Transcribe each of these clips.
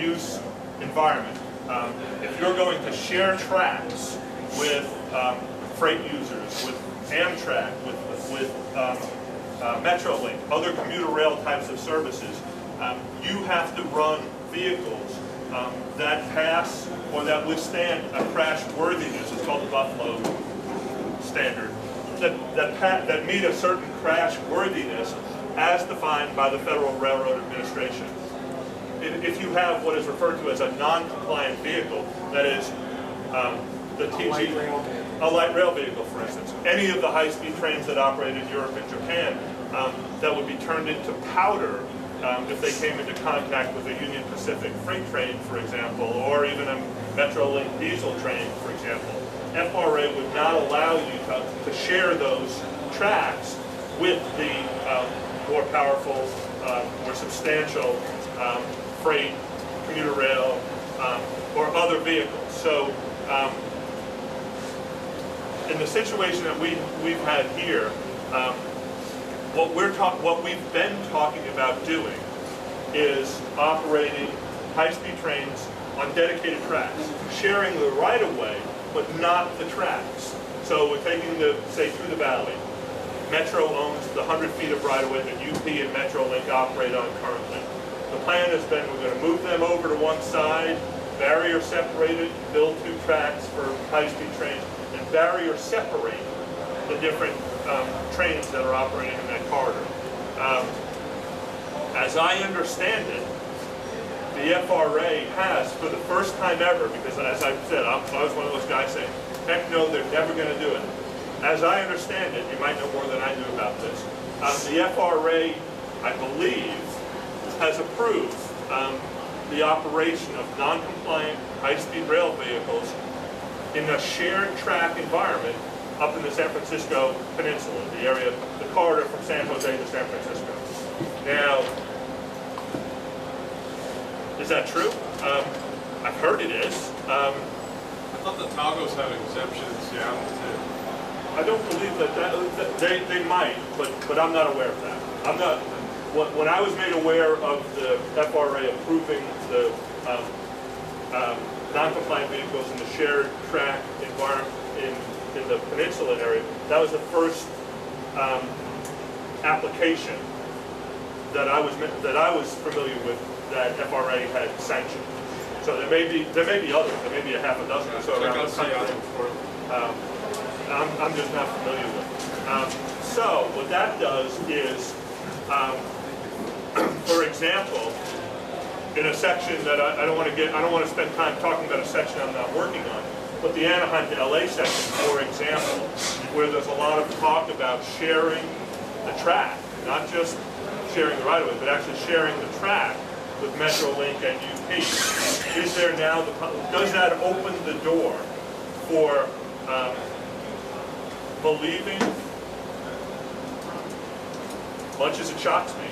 use environment. If you're going to share tracks with freight users, with Amtrak, with Metrolink, other commuter rail types of services, you have to run vehicles that pass or that withstand a crash worthiness. It's called the Buffalo standard. That meet a certain crash worthiness as defined by the Federal Railroad Administration. If you have what is referred to as a non-compliant vehicle, that is the TG, a light rail vehicle, for instance, any of the high-speed trains that operate in Europe and Japan, that would be turned into powder if they came into contact with a Union Pacific freight train, for example, or even a Metrolink diesel train, for example. FRA would not allow you to share those tracks with the more powerful, more substantial freight, commuter rail, or other vehicles. So in the situation that we've had here, what we've been talking about doing is operating high-speed trains on dedicated tracks, sharing the right-of-way, but not the tracks. So we're taking say, through the valley. Metro owns the 100 feet of right-of-way that UP and Metrolink operate on currently. The plan has been we're going to move them over to one side, barrier separated, build 2 tracks for high-speed trains, and barrier separate the different trains that are operating in that corridor. As I understand it, the FRA has, for the first time ever, because as I said, I was one of those guys saying, heck no, they're never going to do it. As I understand it, you might know more than I do about this, the FRA, I believe, has approved the operation of non-compliant high-speed rail vehicles in a shared track environment up in the San Francisco Peninsula, the area, the corridor from San Jose to San Francisco. Now, is that true? I've heard it is. I thought the Tagos had an exemption in Seattle too. I don't believe that they might, but I'm not aware of that. I'm not. When I was made aware of the FRA approving the non-compliant vehicles in the shared track environment in the peninsula area, that was the first application that I was familiar with that FRA had sanctioned. So there may be others. There may be a half a dozen or so around the country. I'm just not familiar with it. So what that does is, for example, in a section that I don't want to spend time talking about a section I'm not working on, but the Anaheim to LA section, for example, where there's a lot of talk about sharing the track, not just sharing the right-of-way, but actually sharing the track with Metrolink and UP. Is there now, does that open the door for believing, much as it shocks me,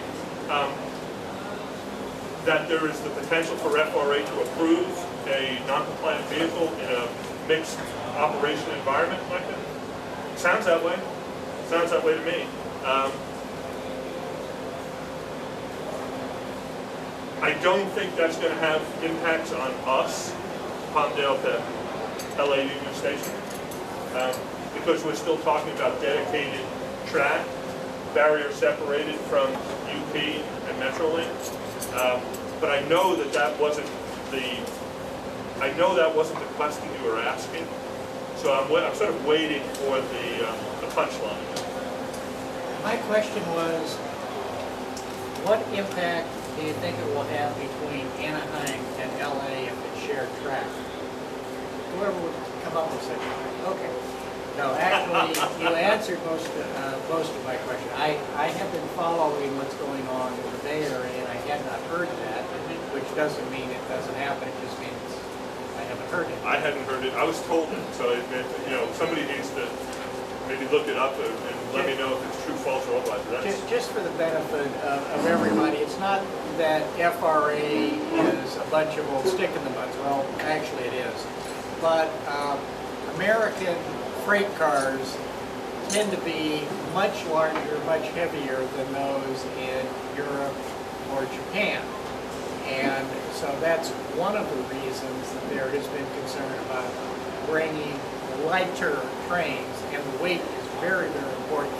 that there is the potential for FRA to approve a non-compliant vehicle in a mixed operation environment like that? Sounds that way. Sounds that way to me. I don't think that's going to have impacts on us, Palmdale to LA Union Station, because we're still talking about dedicated track, barrier separated from UP and Metrolink. But I know that wasn't the question you were asking. So I'm sort of waiting for the punchline. My question was, what impact do you think it will have between Anaheim and LA if it's shared track? Whoever would come up with such a thing. Okay. No, actually, you answered most of my question. I have been following what's going on in the Bay Area, and I had not heard that, which doesn't mean it doesn't happen. It just means I haven't heard it. I hadn't heard it. I was told it. So somebody needs to maybe look it up and let me know if it's true, false, or otherwise. Just for the benefit of everybody, it's not that FRA is a bunch of old stick in the mud. Well, actually it is. But American freight cars tend to be much larger, much heavier than those in Europe or Japan. And so that's one of the reasons that there has been concern about bringing lighter trains, and the weight is very, very important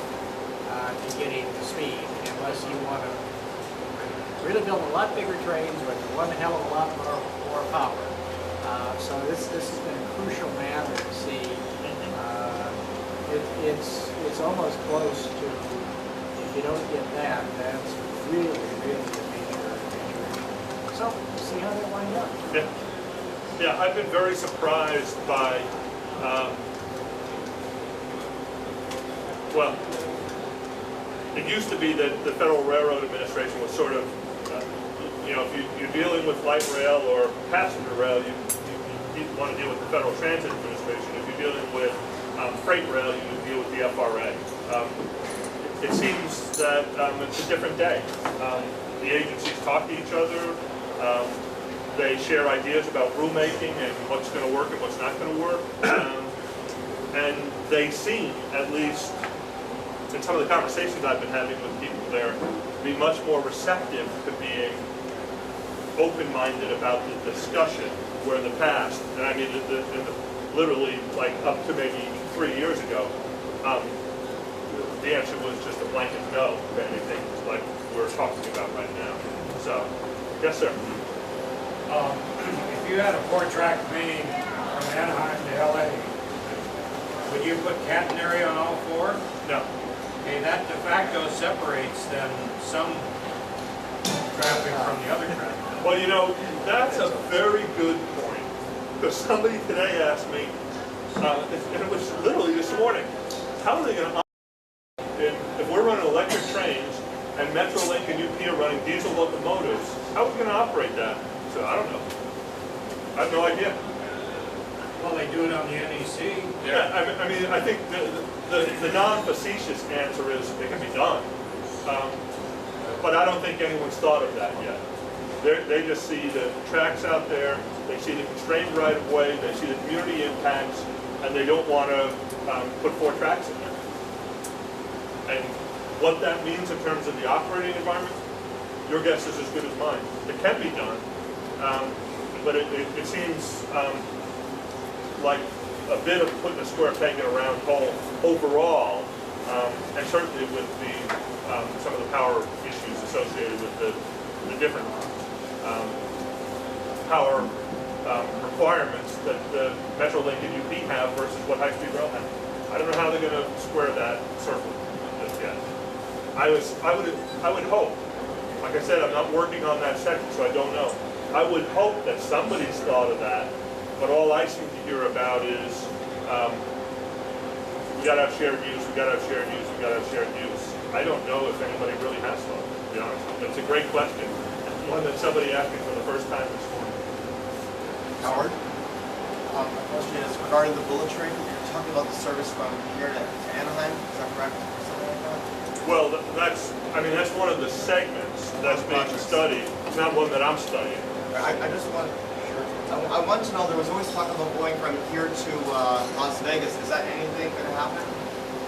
to getting the speed, unless you want to really build a lot bigger trains with one hell of a lot more power. So this has been a crucial matter to see. It's almost close to, if you don't get that, that's really, really a major issue. So we'll see how they wind up. Yeah, yeah. I've been very surprised by. Well, it used to be that the Federal Railroad Administration was sort of, you know, if you're dealing with light rail or passenger rail, you want to deal with the Federal Transit Administration. If you're dealing with freight rail, you would deal with the FRA. It seems that it's a different day. The agencies talk to each other. They share ideas about rulemaking and what's going to work and what's not going to work. And they seem, at least in some of the conversations I've been having with people there, to be much more receptive to being open-minded about the discussion, where in the past, and I mean literally like up to maybe 3 years ago, the answer was just a blanket no to anything like we're talking about right now. So, yes, sir. If you had a 4-track main from Anaheim to LA, would you put catenary on all 4? No. Okay, that de facto separates then some traffic from the other traffic. Well, you know, that's a very good point. Because somebody today asked me, and it was literally this morning, how are they going to operate if we're running electric trains and Metrolink and UP are running diesel locomotives? How are we going to operate that? So I don't know. I have no idea. Well, they do it on the NEC. Yeah, I mean, I think the non-facetious answer is it can be done. But I don't think anyone's thought of that yet. They just see the tracks out there, they see the constrained right-of-way, they see the community impacts, and they don't want to put 4 tracks in there. And what that means in terms of the operating environment, your guess is as good as mine. It can be done, but it seems like a bit of putting a square peg in a round hole overall, and certainly with the some of the power issues associated with the different power requirements that the Metrolink and UP have versus what high-speed rail has. I don't know how they're going to square that circle just yet. I would hope. Like I said, I'm not working on that section, so I don't know. I would hope that somebody's thought of that, but all I seem to hear about is we got to have shared use, we got to have shared use, we got to have shared use. I don't know if anybody really has thought, to be honest. It's a great question, one that somebody asked me for the first time this morning. Howard, my question is regarding the bullet train. You're talking about the service from here to Anaheim. Is that correct? Or something like that? Well, that's one of the segments that's being studied. It's not one that I'm studying. I just want. I want to know. There was always talk about going from here to Las Vegas. Is that anything going to happen?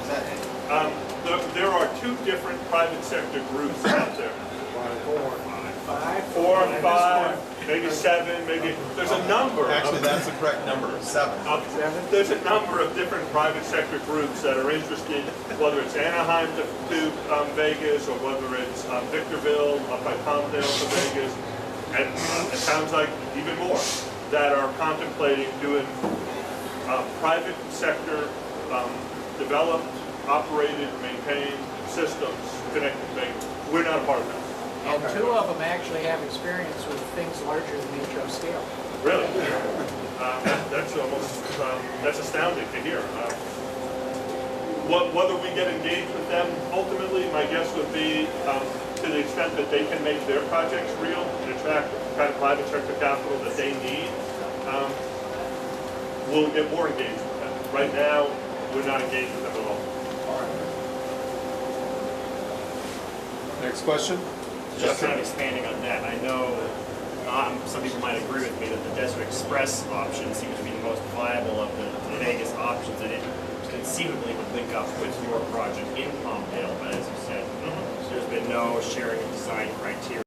Is that? There are 2 different private sector groups out there. 4 or 5, maybe 7, maybe there's a number. Actually, that's the correct number. 7. There's a number of different private sector groups that are interested, whether it's Anaheim to Vegas or whether it's Victorville up by Palmdale to Vegas, and it sounds like even more that are contemplating doing private sector developed, operated, maintained systems connected to Vegas. We're not a part of that. And 2 of them actually have experience with things larger than metro scale. Really? That's almost, that's astounding to hear. Whether we get engaged with them, ultimately, my guess would be to the extent that they can make their projects real and attract the kind of private sector capital that they need, we'll get more engaged with them. Right now, we're not engaged with them at all. Next question? Just kind of expanding on that, I know some people might agree with me that the Desert Express option seems to be the most viable of the Vegas options, and it conceivably would link up with your project in Palmdale, but as you said, there's been no sharing of design criteria.